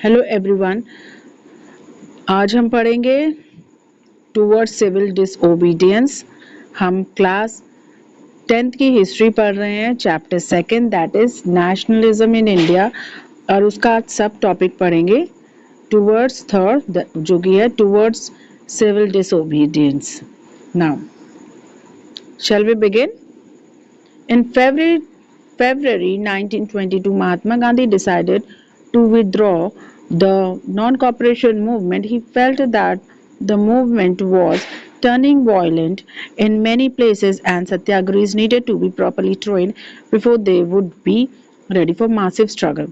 Hello everyone, आज हम पढ़ेंगे टूवर्ड्स सिविल डिसओबीडियंस। हम क्लास 10th की हिस्ट्री पढ़ रहे हैं, chapter 2 that is nationalism in India, और उसका आज सब टॉपिक पढ़ेंगे टूवर्ड्स थर्ड, जो कि है towards civil disobedience. Now shall we begin? In February 1922, Mahatma Gandhi decided to withdraw the non-cooperation movement. He felt that the movement was turning violent in many places and satyagrahis needed to be properly trained before they would be ready for massive struggle.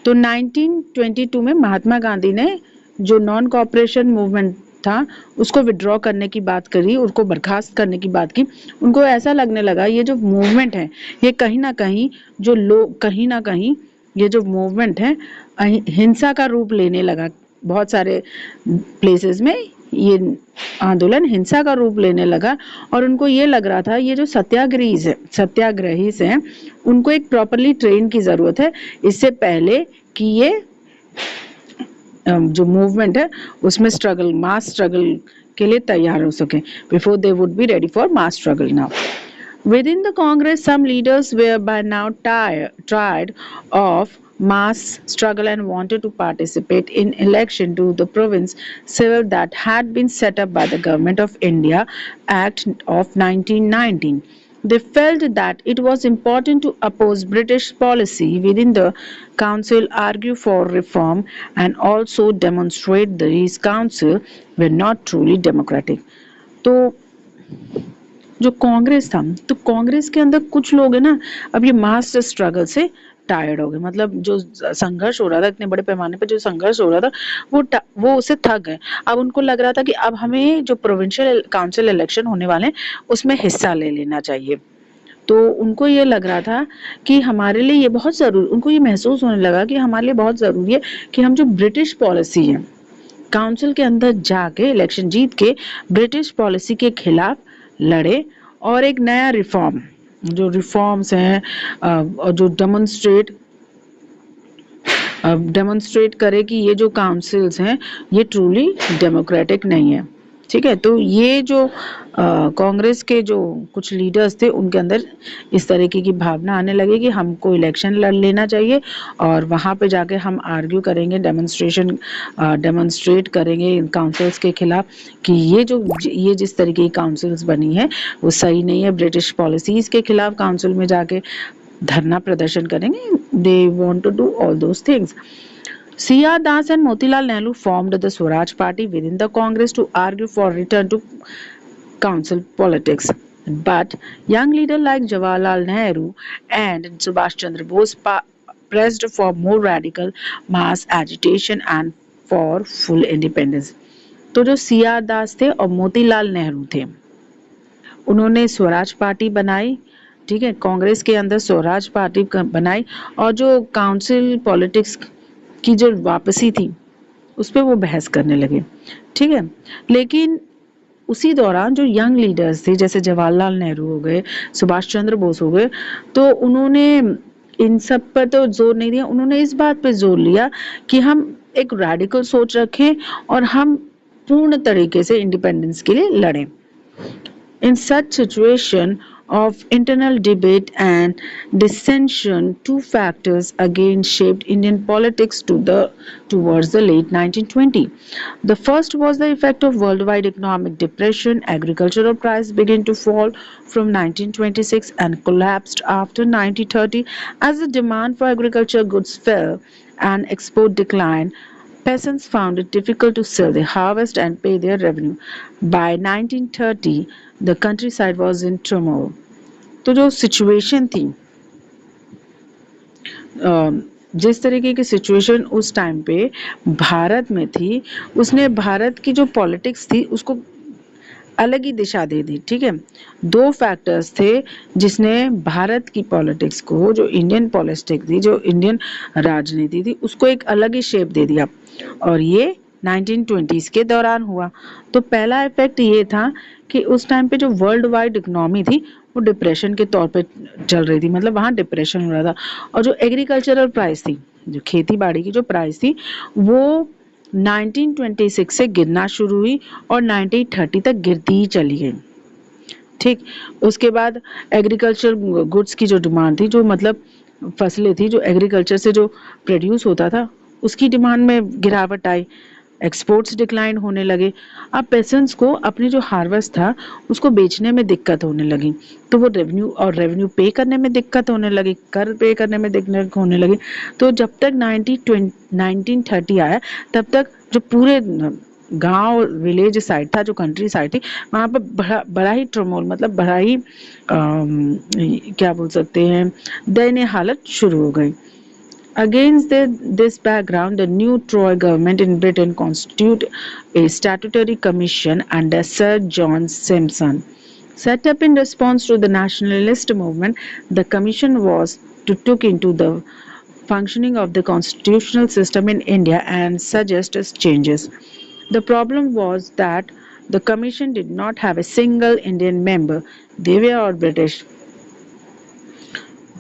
तो 1922 में महात्मा गांधी ने जो non cooperation movement था उसको withdraw करने की बात करी, उसको बर्खास्त करने की बात की। उनको ऐसा लगने लगा ये जो मूवमेंट है ये कहीं ना कहीं ये जो मूवमेंट है हिंसा का रूप लेने लगा। बहुत सारे प्लेसेस में ये आंदोलन हिंसा का रूप लेने लगा और उनको ये लग रहा था ये जो सत्याग्रही हैं उनको एक प्रॉपरली ट्रेन की जरूरत है, इससे पहले कि ये जो मूवमेंट है उसमें मास स्ट्रगल के लिए तैयार हो सके, before they would be ready for mass struggle. Now within the Congress, some leaders were by now tired of mass struggle and wanted to participate in election to the province civil that had been set up by the Government of India Act of 1919. They felt that it was important to oppose British policy within the council, argue for reform, and also demonstrate these council were not truly democratic. तो जो कांग्रेस था, तो कांग्रेस के अंदर कुछ लोग है ना, अब ये मास स्ट्रगल से टायर्ड हो गए। मतलब जो संघर्ष हो रहा था, इतने बड़े पैमाने पर जो संघर्ष हो रहा था वो उससे थक गए। अब उनको लग रहा था कि अब हमें जो प्रोविंशियल काउंसिल इलेक्शन होने वाले हैं उसमें हिस्सा ले लेना चाहिए। तो उनको ये लग रहा था कि हमारे लिए ये बहुत जरूरी, उनको ये महसूस होने लगा कि हमारे लिए बहुत जरूरी है कि हम जो ब्रिटिश पॉलिसी है काउंसिल के अंदर जाके इलेक्शन जीत के ब्रिटिश पॉलिसी के खिलाफ लड़े और एक नया रिफॉर्म्स हैं और जो डेमोन्स्ट्रेट करे कि ये जो काउंसिल्स हैं ये ट्रूली डेमोक्रेटिक नहीं है। ठीक है, तो ये जो कांग्रेस के जो कुछ लीडर्स थे उनके अंदर इस तरीके की भावना आने लगी कि हमको इलेक्शन लड़ लेना चाहिए और वहाँ पे जाके हम आर्ग्यू करेंगे, डेमोन्स्ट्रेट करेंगे इन काउंसिल्स के खिलाफ कि ये जिस तरीके की काउंसिल्स बनी है वो सही नहीं है। ब्रिटिश पॉलिसीज के खिलाफ काउंसिल में जाके धरना प्रदर्शन करेंगे। They want to do all those things. C.R. Das and Motilal Nehru formed the Swaraj Party within the Congress to argue for return to council politics. But young leaders like Jawaharlal Nehru and Subhash Chandra Bose pressed for more radical mass agitation and for full independence. तो जो C.R. दास थे और मोतीलाल नेहरू थे उन्होंने Swaraj party बनाई। ठीक है, कांग्रेस के अंदर स्वराज पार्टी बनाई और जो काउंसिल पॉलिटिक्स की जो वापसी थी उस पर वो बहस करने लगे। ठीक है, लेकिन उसी दौरान जो यंग लीडर्स थे जैसे जवाहरलाल नेहरू हो गए, सुभाष चंद्र बोस हो गए, तो उन्होंने इन सब पर तो जोर नहीं दिया। उन्होंने इस बात पे जोर लिया कि हम एक रैडिकल सोच रखें और हम पूर्ण तरीके से इंडिपेंडेंस के लिए लड़ें। In such situation of internal debate and dissension, two factors again shaped Indian politics towards the late 1920s. The first was the effect of worldwide economic depression. Agricultural prices began to fall from 1926 and collapsed after 1930 as the demand for agricultural goods fell and export declined. Peasants found it difficult to sell their harvest and pay their revenue. By 1930, the countryside was in turmoil. तो जो situation थी, जिस तरीके की situation उस time पे भारत में थी, उसने भारत की जो पॉलिटिक्स थी उसको अलग ही दिशा दे दी। ठीक है, दो फैक्टर्स थे जिसने भारत की पॉलिटिक्स को, जो इंडियन पॉलिटिक्स थी, जो इंडियन राजनीति थी, उसको एक अलग ही शेप दे दिया और ये 1920s के दौरान हुआ। तो पहला इफेक्ट ये था कि उस टाइम पे जो वर्ल्ड वाइड इकोनॉमी थी वो डिप्रेशन के तौर पे चल रही थी, मतलब वहाँ डिप्रेशन हो रहा था। और जो एग्रीकल्चरल प्राइस थी जो खेती बाड़ी की जो प्राइस थी वो 1926 से गिरना शुरू हुई और 1930 तक गिरती ही चली गई। ठीक, उसके बाद एग्रीकल्चर गुड्स की जो डिमांड थी, जो मतलब फसलें थी जो एग्रीकल्चर से जो प्रोड्यूस होता था, उसकी डिमांड में गिरावट आई, एक्सपोर्ट्स डिक्लाइन होने लगे। अब पेसेंट्स को अपने जो हार्वेस्ट था उसको बेचने में दिक्कत होने लगी, तो वो रेवेन्यू पे करने में दिक्कत होने लगी, कर पे करने में दिक्कत होने लगी। तो जब तक 1930 आया तब तक जो पूरे गांव विलेज साइड था, जो कंट्री साइड थी, वहाँ पर बड़ा ही ट्रमोल, मतलब बड़ा ही क्या बोल सकते हैं, दयनीय हालत शुरू हो गई। Against this background, the new Troy government in Britain constituted a statutory commission under Sir John Simpson. Set up in response to the nationalist movement, the commission was to look into the functioning of the constitutional system in India and suggest changes. The problem was that the commission did not have a single Indian member. They were all British.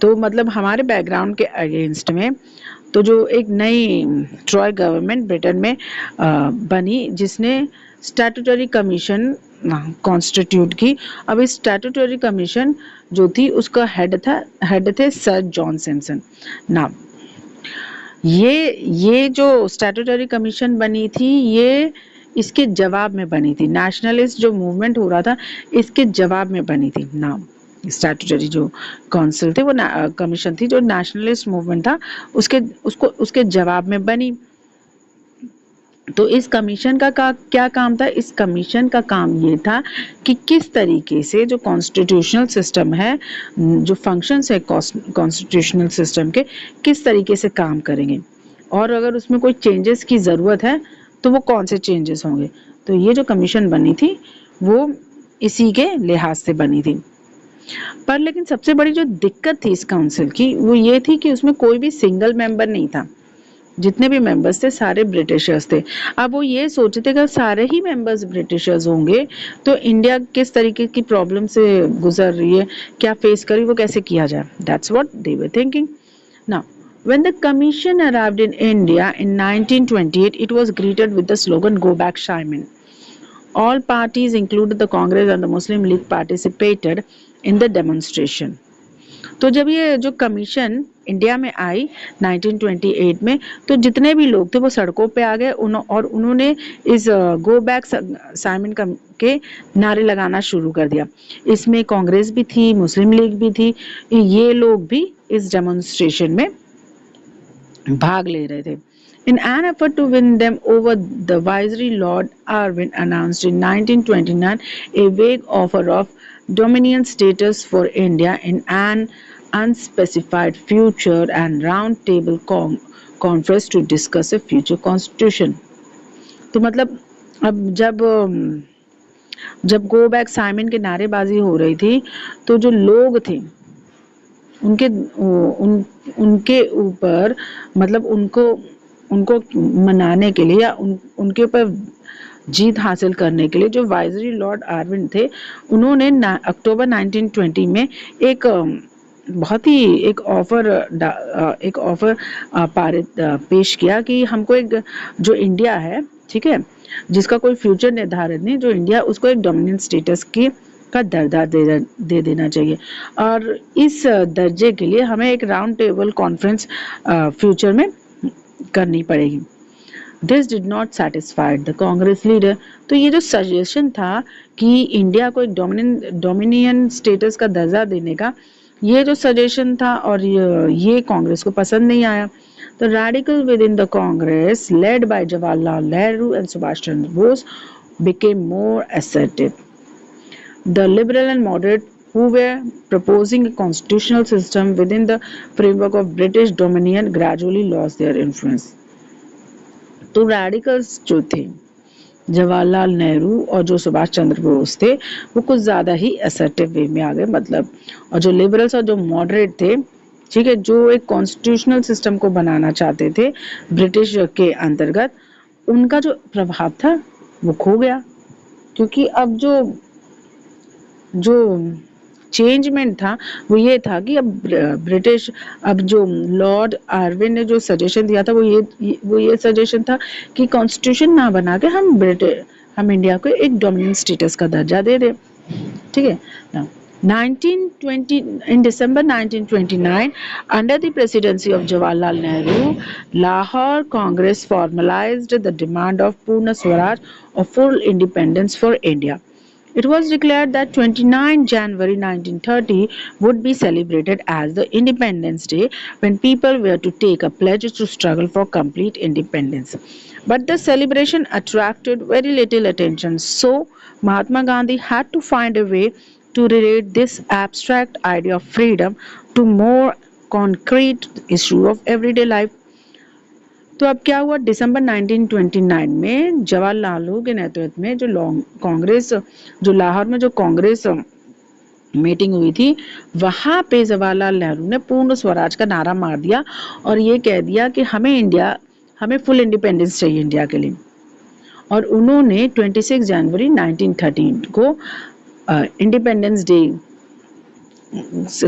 तो मतलब हमारे background के against में तो जो एक नई Troy government Britain में बनी, जिसने स्टैट्यूटरी कमीशन कॉन्स्टिट्यूट की। अब इस स्टैट्यूटरी कमीशन जो थी उसका हेड थे सर जॉन सिम्पसन। नाउ ये जो स्टैट्यूटरी कमीशन बनी थी, ये इसके जवाब में बनी थी, नेशनलिस्ट जो मूवमेंट हो रहा था इसके जवाब में बनी थी। नाउ स्टैट्यूटरी जो काउंसिल थी, वो कमीशन थी जो नेशनलिस्ट मूवमेंट था उसके जवाब में बनी। तो इस कमीशन का क्या काम था? इस कमीशन का काम ये था कि किस तरीके से जो कॉन्स्टिट्यूशनल सिस्टम है, जो फंक्शंस है कॉन्स्टिट्यूशनल सिस्टम के, किस तरीके से काम करेंगे, और अगर उसमें कोई चेंजेस की ज़रूरत है तो वो कौन से चेंजेस होंगे। तो ये जो कमीशन बनी थी वो इसी के लिहाज से बनी थी। पर लेकिन सबसे बड़ी जो दिक्कत थी इस काउंसिल की वो ये थी कि उसमें कोई भी सिंगल मेंबर नहीं था। जितने भी मेंबर्स थे सारे ब्रिटिशर्स थे। अब वो ये सोचते कि सारे ही मेंबर्स ब्रिटिशर्स होंगे तो इंडिया किस तरीके की प्रॉब्लम से गुजर रही है, क्या फेस करी, वो कैसे किया जाए। That's what they were thinking. Now when the commission arrived in India in 1928, it was greeted with the slogan "Go back, Simon." All parties, including the Congress and the Muslim League, participated in the demonstration. तो जब ये जो commission India में आई 1928 में, तो जितने भी लोग थे वो सड़कों पे आ गए और उन्होंने इस गो बैक साइमन के नारे लगाना शुरू कर दिया। इसमें कांग्रेस भी थी, मुस्लिम लीग भी थी, ये लोग भी इस डेमोन्स्ट्रेशन में भाग ले रहे थे। In an effort to win them over, the Viceroy Lord Irwin announced in 1929 a vague offer of dominion status for India in an unspecified future and round table conference to discuss a future constitution. तो मतलब अब जब go back Simon के नारेबाजी हो रही थी तो जो लोग थे उनके ऊपर मतलब उनको मनाने के लिए या उनके ऊपर जीत हासिल करने के लिए जो वाइजरी लॉर्ड आर्विन थे, उन्होंने अक्टूबर 1920 में एक बहुत ही एक ऑफर पेश किया कि हमको एक जो इंडिया है, ठीक है, जिसका कोई फ्यूचर निर्धारित नहीं, जो इंडिया उसको एक डोमिनेंट स्टेटस का दर्जा दे देना चाहिए और इस दर्जे के लिए हमें एक राउंड टेबल कॉन्फ्रेंस फ्यूचर में करनी पड़ेगी। This did not satisfied the Congress leader. तो ये जो सजेशन था कि इंडिया को एक डोमिनियन स्टेटस का दर्जा देने का, ये जो सजेशन था और ये कांग्रेस को पसंद नहीं आया। The radical within the Congress, led by Jawaharlal Nehru and Subhash Chandra Bose, became more assertive. The liberal and moderate who were proposing a constitutional system within the framework of British dominion gradually lost their influence. तो radicals जो थे, जवाहरलाल नेहरू और जो सुभाष चंद्र बोस थे, वो कुछ ज़्यादा ही assertive वे में आ गए, मतलब, और जो लिबरल्स और जो मॉडरेट थे, ठीक है, जो एक कॉन्स्टिट्यूशनल सिस्टम को बनाना चाहते थे ब्रिटिश के अंतर्गत, उनका जो प्रभाव था वो खो गया। क्योंकि अब जो चेंजमेंट था वो ये था कि अब ब्रिटिश, अब जो लॉर्ड आर्विन ने जो सजेशन दिया था वो ये सजेशन था कि कॉन्स्टिट्यूशन ना बना के हम इंडिया को एक डोमिनेंट स्टेटस का दर्जा दे दें, ठीक है ना। 1920 in December 1929, under the presidency of Jawaharlal Nehru, Lahore Congress formalized the demand of Purna Swaraj, or full independence for India. It was declared that 29 January 1930 would be celebrated as the Independence Day, when people were to take a pledge to struggle for complete independence. But the celebration attracted very little attention, so Mahatma Gandhi had to find a way to relate this abstract idea of freedom to more concrete issue of everyday life. तो अब क्या हुआ, दिसंबर 1929 में जवाहरलाल नेहरू के नेतृत्व में जो लाहौर में जो कांग्रेस मीटिंग हुई थी, वहां पे जवाहरलाल नेहरू ने पूर्ण स्वराज का नारा मार दिया और ये कह दिया कि हमें फुल इंडिपेंडेंस चाहिए इंडिया के लिए। और उन्होंने 26 जनवरी 1913 को इंडिपेंडेंस डे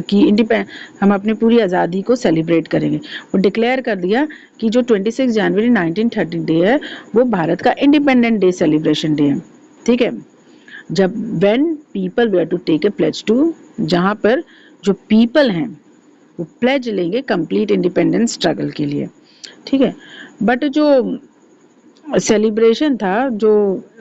की हम अपनी पूरी आज़ादी को सेलिब्रेट करेंगे। वो डिक्लेयर कर दिया कि जो 26 जनवरी 1930 डे है वो भारत का इंडिपेंडेंट डे सेलिब्रेशन डे है, ठीक है। जब when people were to take a pledge to, जहाँ पर जो पीपल हैं वो प्लेज लेंगे कंप्लीट इंडिपेंडेंस स्ट्रगल के लिए, ठीक है। बट जो सेलिब्रेशन था, जो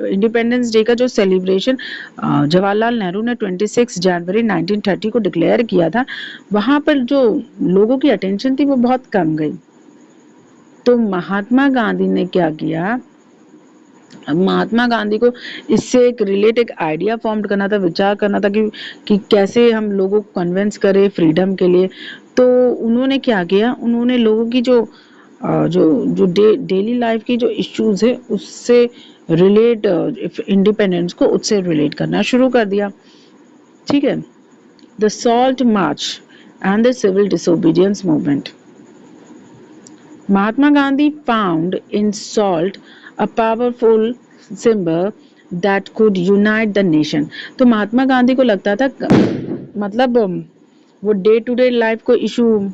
इंडिपेंडेंस डे का जो सेलिब्रेशन जवाहरलाल नेहरू ने 26 जनवरी 1930 को डिक्लेयर किया था, वहाँ पर जो लोगों की अटेंशन थी वो बहुत कम गई। तो महात्मा गांधी ने क्या किया, महात्मा गांधी को इससे एक रिलेटेड आइडिया फॉर्म करना था, विचार करना था कि कैसे हम लोगों को कन्विंस करें फ्रीडम के लिए। तो उन्होंने क्या किया, उन्होंने लोगों की जो डेली लाइफ की जो इश्यूज है उससे रिलेट इंडिपेंडेंस को उससे रिलेट करना शुरू कर दिया, ठीक है। The salt march and the civil disobedience movement. Mahatma Gandhi found in salt a powerful symbol that could unite the nation. तो महात्मा गांधी को लगता था, मतलब वो डे टू डे लाइफ को इशू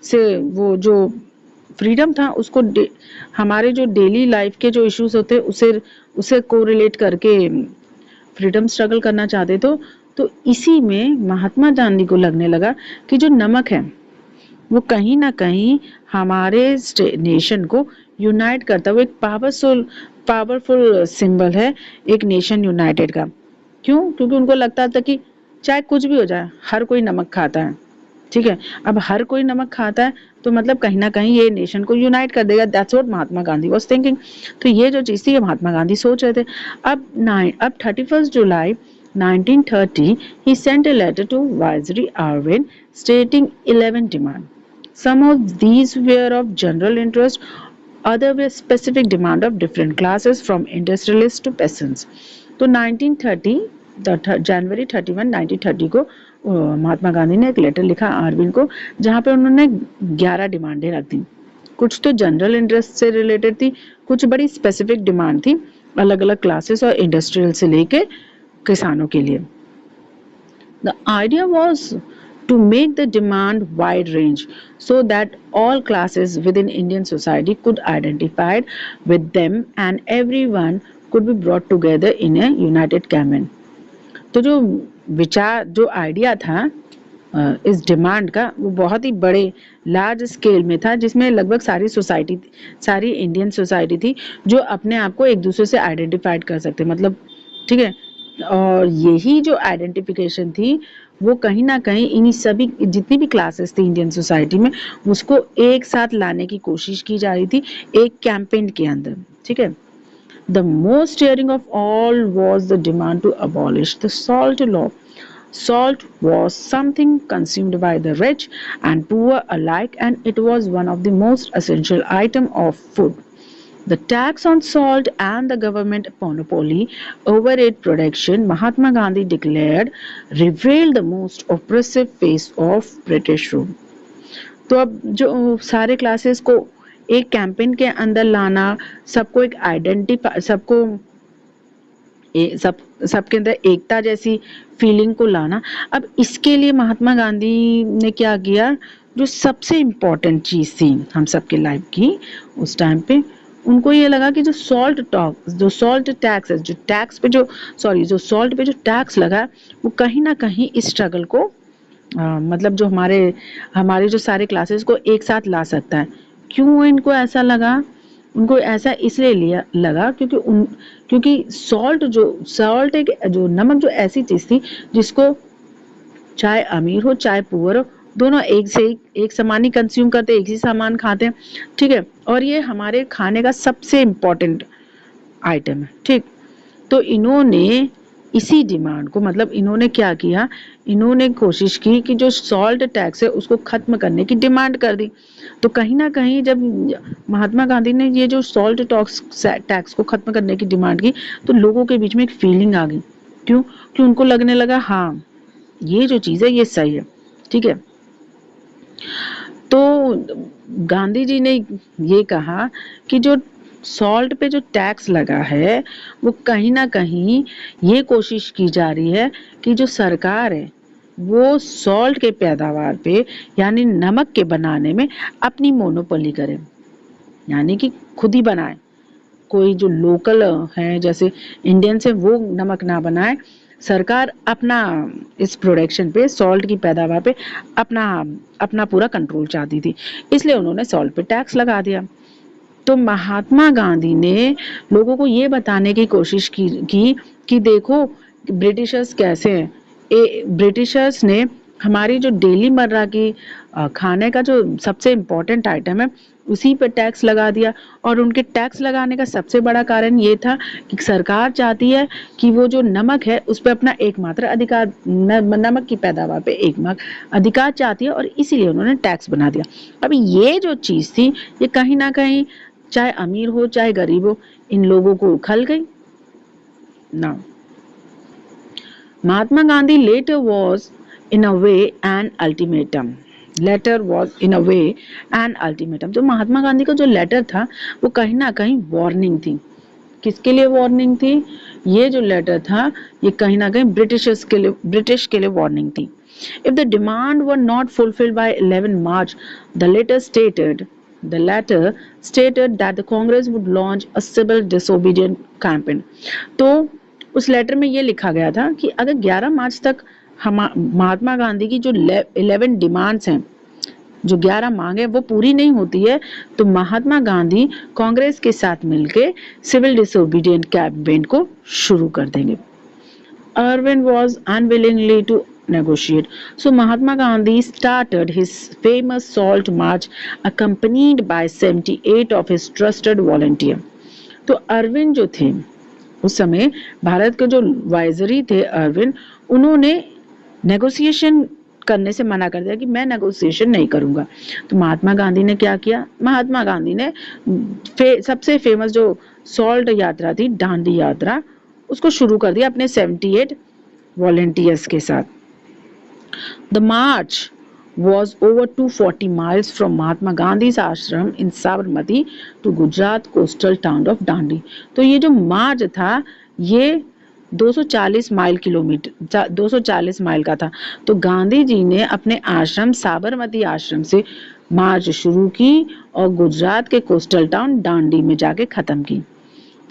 से, वो जो फ्रीडम था उसको हमारे जो डेली लाइफ के जो इश्यूज होते उसे कोरिलेट करके फ्रीडम स्ट्रगल करना चाहते। तो इसी में महात्मा गांधी को लगने लगा कि जो नमक है वो कहीं ना कहीं हमारे नेशन को यूनाइट करता, वो एक पावरफुल सिंबल है एक नेशन यूनाइटेड का। क्यों? क्योंकि उनको लगता था कि चाहे कुछ भी हो जाए हर कोई नमक खाता है, ठीक है। अब हर कोई नमक खाता है तो मतलब कहीं ना कहीं ये नेशन को यूनाइट कर देगा। That's what Mahatma Gandhi was thinking. तो ये जो चीज थी महात्मा गांधी सोच रहे थे। अब 31 जुलाई 1930 he sent a letter to Viceroy Irwin stating 11 demands. Some of these were of general interest, other were specific demand of different classes from industrialists to peasants. तो 1930 जनवरी 31 1930 को महात्मा गांधी ने एक लेटर लिखा आरविन को, जहाँ पे उन्होंने 11 डिमांडें रख दी। कुछ तो जनरल इंटरेस्ट से रिलेटेड थी, कुछ बड़ी स्पेसिफिक डिमांड थी अलग अलग क्लासेस और इंडस्ट्रियल से लेके किसानों के लिए। The idea was to make the demand wide range so that all classes within Indian society could identify with them and everyone could be brought together in a united campaign. तो जो विचार, जो idea था इस demand का, वो बहुत ही बड़े लार्ज स्केल में था, जिसमें लगभग सारी इंडियन सोसाइटी थी जो अपने आप को एक दूसरे से आइडेंटिफाइड कर सकते, मतलब, ठीक है। और यही जो आइडेंटिफिकेशन थी वो कहीं ना कहीं इन्हीं सभी जितनी भी क्लासेस थी इंडियन सोसाइटी में उसको एक साथ लाने की कोशिश की जा रही थी एक कैंपेन के अंदर, ठीक है। The most daring of all was the demand to abolish the salt law. Salt was something consumed by the rich and poor alike, and it was one of the most essential items of food. The tax on salt and the government monopoly over its production, Mahatma Gandhi declared, revealed the most oppressive face of British rule. तो अब जो सारे classes को एक campaign के अंदर लाना, सबको सब सबके अंदर एकता जैसी फीलिंग को लाना। अब इसके लिए महात्मा गांधी ने क्या किया, जो सबसे इम्पोर्टेंट चीज़ थी हम सबके लाइफ की उस टाइम पे, उनको ये लगा कि जो सॉल्ट टैक्स है, जो सॉल्ट पे जो टैक्स लगा वो कहीं ना कहीं इस स्ट्रगल को मतलब जो हमारे जो सारे क्लासेस को एक साथ ला सकता है। क्यों इनको ऐसा लगा? उनको ऐसा इसलिए लगा क्योंकि सॉल्ट एक जो नमक जो ऐसी चीज थी जिसको चाहे अमीर हो चाहे पुअर हो, दोनों एक समान ही कंज्यूम करते, एक ही सामान खाते हैं, ठीक है। और ये हमारे खाने का सबसे इम्पोर्टेंट आइटम है, ठीक। तो इन्होंने इसी डिमांड को, मतलब इन्होंने क्या किया, इन्होंने कोशिश की कि जो सॉल्ट टैक्स है उसको खत्म करने की डिमांड कर दी। तो कहीं ना कहीं जब महात्मा गांधी ने ये जो सॉल्ट टैक्स को खत्म करने की डिमांड की तो लोगों के बीच में एक फीलिंग आ गई। क्यों? कि उनको लगने लगा हाँ ये जो चीज है ये सही है, ठीक है। तो गांधी जी ने ये कहा कि जो सॉल्ट पे जो टैक्स लगा है वो कहीं ना कहीं ये कोशिश की जा रही है कि जो सरकार है वो सॉल्ट के पैदावार पे यानी नमक के बनाने में अपनी मोनोपोली करे, यानी कि खुद ही बनाए। कोई जो लोकल है जैसे इंडियन से वो नमक ना बनाए, सरकार अपना इस प्रोडक्शन पे सॉल्ट की पैदावार पे अपना पूरा कंट्रोल चाहती थी, इसलिए उन्होंने सॉल्ट पे टैक्स लगा दिया। तो महात्मा गांधी ने लोगों को ये बताने की कोशिश की कि देखो ब्रिटिशर्स कैसे हैं। ब्रिटिशर्स ने हमारी जो डेली मर्रा की खाने का जो सबसे इम्पोर्टेंट आइटम है उसी पर टैक्स लगा दिया। और उनके टैक्स लगाने का सबसे बड़ा कारण ये था कि सरकार चाहती है कि वो जो नमक है उस पर अपना एकमात्र अधिकार, नमक की पैदावार पे एकमात्र अधिकार चाहती है, और इसीलिए उन्होंने टैक्स बना दिया। अब ये जो चीज थी ये कहीं ना कहीं चाहे अमीर हो चाहे गरीब हो इन लोगों को उखल गई ना। Mahatma Gandhi later was in a way an ultimatum. तो महात्मा गांधी का जो लेटर था वो कहीं ना कहीं वार्निंग थी। किसके लिए वार्निंग थी? ये जो लेटर था ये कहीं ना कहीं ब्रिटिश के लिए वार्निंग थी। If the demand were not fulfilled by 11 March, the letter stated that the Congress would launch a civil disobedience campaign. तो उस लेटर में ये लिखा गया था कि अगर 11 मार्च तक महात्मा गांधी की जो 11 डिमांड्स हैं, जो 11 मांगे वो पूरी नहीं होती है तो महात्मा गांधी कांग्रेस के साथ मिलकर सिविल डिसोबीडियंट कैंपेन को शुरू कर देंगे। Irvin was unwillingly to negotiate. So Mahatma Gandhi started his famous Salt March accompanied by 78 of his trusted volunteers. तो अरविंद जो थे उस समय भारत के जो वाइजरी थे अरविंद, उन्होंने नेगोशिएशन करने से मना कर दिया कि मैं नेगोशिएशन नहीं करूंगा। तो महात्मा गांधी ने क्या किया? महात्मा गांधी ने सबसे फेमस जो सॉल्ट यात्रा थी, दांडी यात्रा, उसको शुरू कर दिया अपने 78 वॉलंटियर्स के साथ। The March was over 240 miles from Mahatma Gandhi's ashram in Sabarmati to Gujarat coastal town of Dandi. तो ये जो मार्च था ये 240 माइल का था। तो गांधी जी ने अपने आश्रम साबरमती आश्रम से मार्च शुरू की और गुजरात के कोस्टल टाउन डांडी में जाके खत्म की।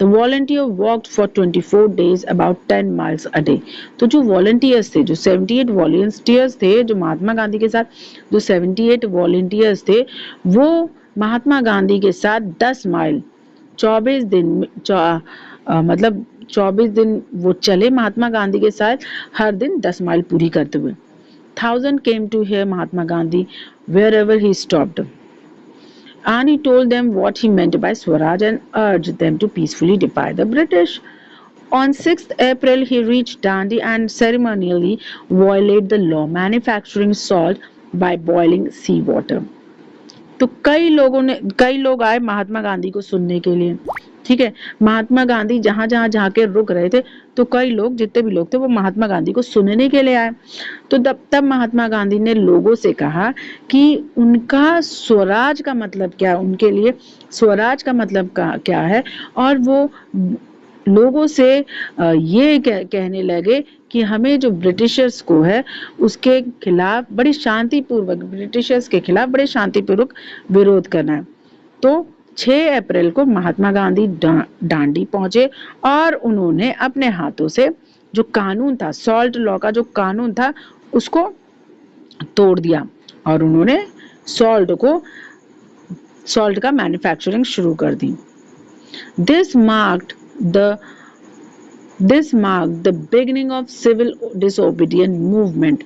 The volunteer walked for 24 days about 10 miles a day. तो जो वॉलंटियर्स थे, जो 78 वॉलंटियर्स थे, जो महात्मा गांधी के साथ जो 78 वॉलंटियर्स थे, वो महात्मा गांधी के साथ 10 माइल 24 दिन वो चले महात्मा गांधी के साथ, हर दिन 10 माइल पूरी करते हुए। 1000 came to hear Mahatma Gandhi wherever he stopped. And he told them what he meant by Swaraj and urged them to peacefully defy the British. On 6th April, he reached Dandi and ceremonially violated the law manufacturing salt by boiling sea water. तो कई लोग आए महात्मा गांधी को सुनने के लिए, ठीक है। महात्मा गांधी जहां के रुक रहे थे तो कई लोग, जितने भी लोग थे वो महात्मा गांधी को सुनने के लिए आए। तो तब महात्मा गांधी ने लोगों से कहा कि उनका स्वराज का मतलब क्या है, उनके लिए स्वराज का मतलब क्या है, और वो लोगों से ये कहने लगे कि हमें जो ब्रिटिशर्स को है उसके खिलाफ बड़ी शांतिपूर्वक, ब्रिटिशर्स के खिलाफ बड़े शांतिपूर्वक विरोध करना है। तो 6 अप्रैल को महात्मा गांधी डांडी पहुंचे और उन्होंने अपने हाथों से जो कानून था, सॉल्ट लॉ का जो कानून था, उसको तोड़ दिया और उन्होंने सॉल्ट का मैन्युफैक्चरिंग शुरू कर दी। This marked the beginning of civil disobedience movement.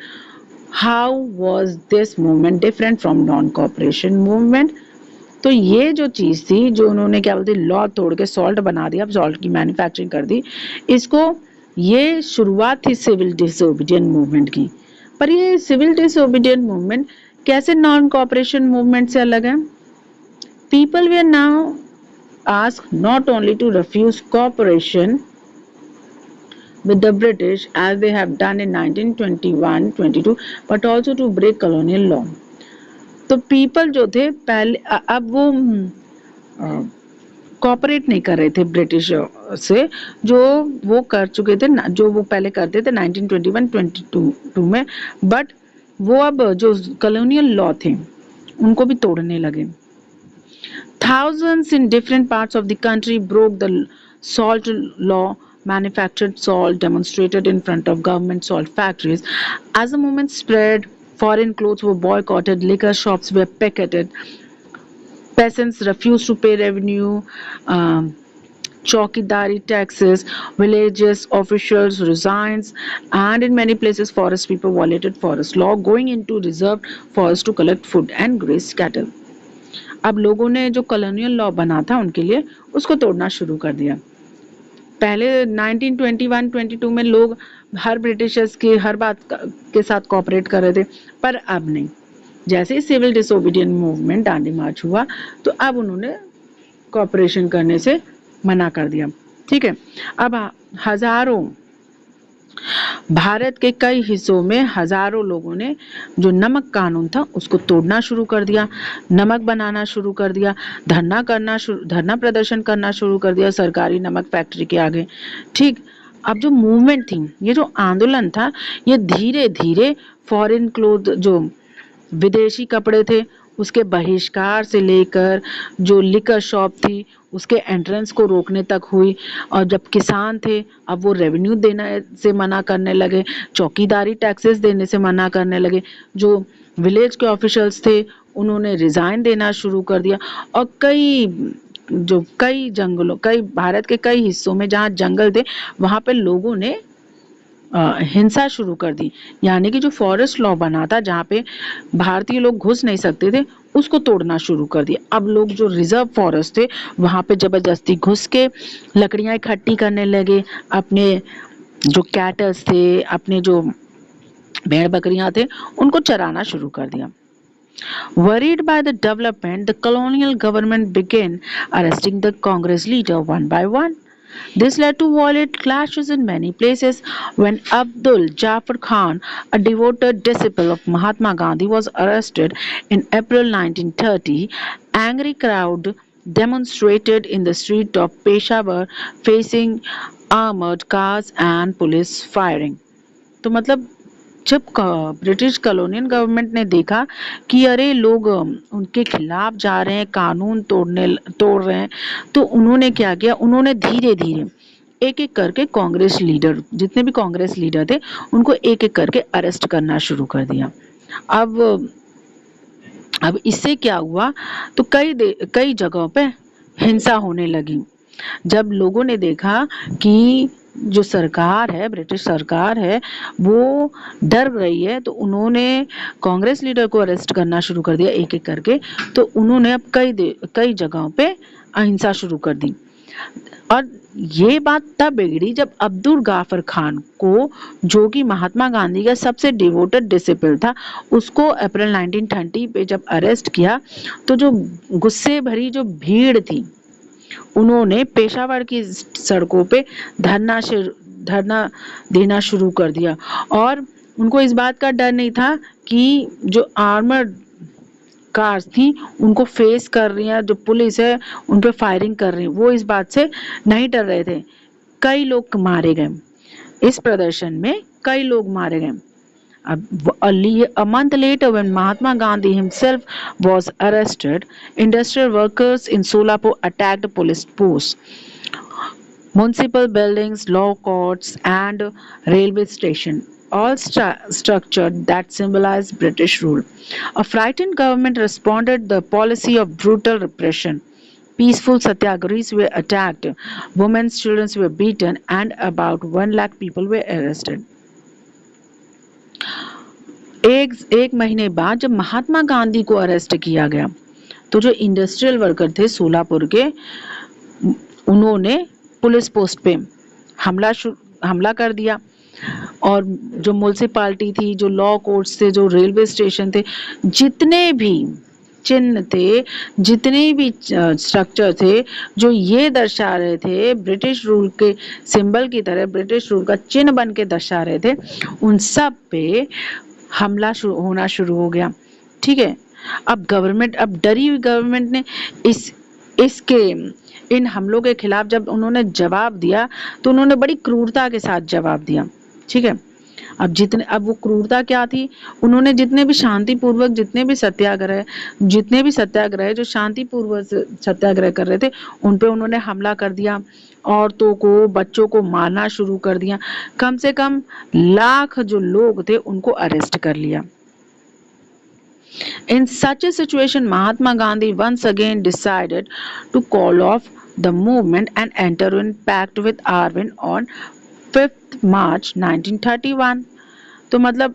How was this movement different from non-cooperation movement? तो ये जो चीज थी, जो उन्होंने क्या बोलते लॉ तोड़ के सॉल्ट बना दिया, सॉल्ट की मैन्युफैक्चरिंग कर दी, ये शुरुआत थी सिविल डिसोबीडियंट मूवमेंट की। पर ये सिविल डिसोबीडियंट मूवमेंट कैसे नॉन कॉपरेशन मूवमेंट से अलग है? People way now asked not only to refuse cooperation with the British as they have done in 1921-22 but also to break colonial law. तो people जो थे पहले, अब वो कॉपरेट नहीं कर रहे थे ब्रिटिश से, जो वो कर चुके थे, जो वो पहले करते थे 1921-22 में, बट वो अब जो कॉलोनियल लॉ थे उनको भी तोड़ने लगे। Thousands in different parts of the country broke the salt law, manufactured salt, demonstrated in front of government salt factories. As the movement spread, foreign clothes were boycotted, liquor shops were picketed, peasants refused to pay revenue, Chowkidari taxes, villages officials resigned, and in many places forest people violated forest law, going into reserved forest to collect food and graze cattle. अब लोगों ने जो colonial law बना था उनके लिए, उसको तोड़ना शुरू कर दिया। पहले 1921-22 में लोग हर ब्रिटिशर्स की हर बात के साथ कोऑपरेट कर रहे थे, पर अब नहीं। जैसे ही सिविल डिसोबीडियंट मूवमेंट दांडी मार्च हुआ, तो अब उन्होंने कोऑपरेशन करने से मना कर दिया। ठीक है, अब भारत के कई हिस्सों में हजारों लोगों ने जो नमक कानून था उसको तोड़ना शुरू कर दिया, नमक बनाना शुरू कर दिया, धरना प्रदर्शन करना शुरू कर दिया सरकारी नमक फैक्ट्री के आगे। ठीक, अब जो मूवमेंट थी, ये जो आंदोलन था, ये धीरे धीरे फॉरेन क्लोथ, जो विदेशी कपड़े थे उसके बहिष्कार से लेकर जो लिकर शॉप थी उसके एंट्रेंस को रोकने तक हुई। और जब किसान थे, अब वो रेवेन्यू देने से मना करने लगे, चौकीदारी टैक्सेस देने से मना करने लगे, जो विलेज के ऑफिशियल्स थे उन्होंने रिजाइन देना शुरू कर दिया। और कई भारत के कई हिस्सों में जहाँ जंगल थे वहाँ पे लोगों ने हिंसा शुरू कर दी। यानी कि जो फॉरेस्ट लॉ बना था जहाँ पे भारतीय लोग घुस नहीं सकते थे, उसको तोड़ना शुरू कर दिया। अब लोग जो रिजर्व फॉरेस्ट थे वहाँ पे जबरदस्ती घुस के लकड़ियाँ इकट्ठी करने लगे, अपने जो कैटल्स थे, अपने जो भेड़ बकरियां थे, उनको चराना शुरू कर दिया। Worried by the development, the colonial government began arresting the Congress leader one by one. This led to violent clashes in many places. When Abdul Jafar Khan, a devoted disciple of Mahatma Gandhi, was arrested in April 1930, angry crowd demonstrated in the street of Peshawar facing armored cars and police firing. तो मतलब जब British colonial government ने देखा कि अरे लोग उनके खिलाफ जा रहे हैं, कानून तोड़ रहे हैं, तो उन्होंने क्या किया, उन्होंने धीरे धीरे एक एक करके कांग्रेस लीडर, जितने भी कांग्रेस लीडर थे, उनको एक एक करके अरेस्ट करना शुरू कर दिया। अब इससे क्या हुआ, तो कई जगहों पे हिंसा होने लगी। जब लोगों ने देखा कि जो सरकार है, ब्रिटिश सरकार है, वो डर रही है, तो उन्होंने कांग्रेस लीडर को अरेस्ट करना शुरू कर दिया एक एक करके। तो उन्होंने अब कई जगहों पे अहिंसा शुरू कर दी। और ये बात तब बिगड़ी जब अब्दुल गाफर खान को, जो कि महात्मा गांधी का सबसे डिवोटेड डिसिपल था, उसको अप्रैल 1930 पे जब अरेस्ट किया, तो जो गुस्से भरी जो भीड़ थी, उन्होंने पेशावर की सड़कों पे धरना देना शुरू कर दिया। और उनको इस बात का डर नहीं था कि जो आर्मर्ड कार्स थी उनको फेस कर रही है, जो पुलिस है उन पे फायरिंग कर रही है, वो इस बात से नहीं डर रहे थे। कई लोग मारे गए, इस प्रदर्शन में कई लोग मारे गए। A month later, when Mahatma Gandhi himself was arrested, industrial workers in Solapur attacked police posts, municipal buildings, law courts, and railway station, all structured that symbolized British rule. A frightened government responded the policy of brutal repression. Peaceful satyagrahis were attacked, women, children were beaten, and about 1 lakh people were arrested. एक महीने बाद जब महात्मा गांधी को arrest किया गया तो जो industrial worker थे सोलापुर के, उन्होंने पुलिस पोस्ट पे हमला कर दिया और जो म्युनिसिपैलिटी थी, जो लॉ कोर्ट्स थे, जो रेलवे स्टेशन थे, जितने भी चिन्ह थे, जितने भी स्ट्रक्चर थे जो ये दर्शा रहे थे ब्रिटिश रूल के सिंबल की तरह, ब्रिटिश रूल का चिन्ह बन के दर्शा रहे थे, उन सब पे हमला होना शुरू हो गया। ठीक है, अब डरी हुई गवर्नमेंट ने इन हमलों के खिलाफ जब उन्होंने जवाब दिया तो उन्होंने बड़ी क्रूरता के साथ जवाब दिया। ठीक है, अब वो क्रूरता क्या थी, उन्होंने जितने भी सत्याग्रह जो शांतिपूर्वक सत्याग्रह कर रहे थे उन पे उन्होंने हमला कर दिया, औरतों को, बच्चों को मारना शुरू कर दिया। कम से कम लाख जो लोग थे उनको अरेस्ट कर लिया। In such a situation, Mahatma Gandhi once again decided to call off the movement and enter in pact with Arvind on 5th March 1931। तो मतलब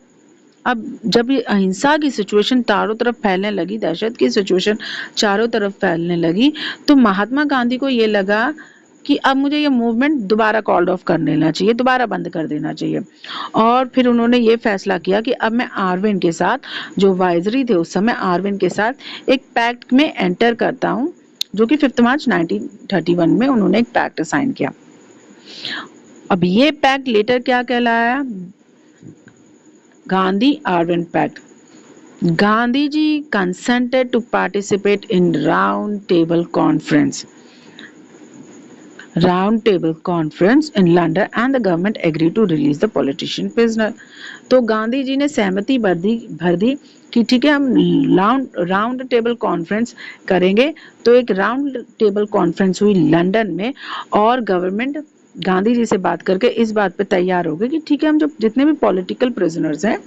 अब जब ये अहिंसा की सिचुएशन चारों तरफ फैलने लगी, दहशत की सिचुएशन चारों तरफ फैलने लगी, तो महात्मा गांधी को ये लगा कि अब मुझे ये मूवमेंट दोबारा कॉल्ड ऑफ कर लेना चाहिए, दोबारा बंद कर देना चाहिए। और फिर उन्होंने ये फैसला किया कि अब मैं आरविन के साथ, जो वाइजरी थे उस समय, आरविन के साथ एक पैक्ट में एंटर करता हूँ, जो कि 5 मार्च 1931 में उन्होंने एक पैक्ट साइन किया। अब ये पैक्ट लेटर क्या कहलाया, Gandhi Irwin pact. Gandhi ji consented to participate in round table conference in London and the government agreed to release the politician prisoner। तो गांधी जी ने सहमति भर दी कि ठीक है, हम राउंड टेबल कॉन्फ्रेंस करेंगे। तो एक राउंड टेबल कॉन्फ्रेंस हुई लंदन में और गवर्नमेंट गांधी जी से बात करके इस बात पे तैयार हो गई कि ठीक है, हम जो जितने भी पॉलिटिकल प्रिजनर्स हैं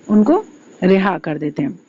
उनको रिहा कर देते हैं।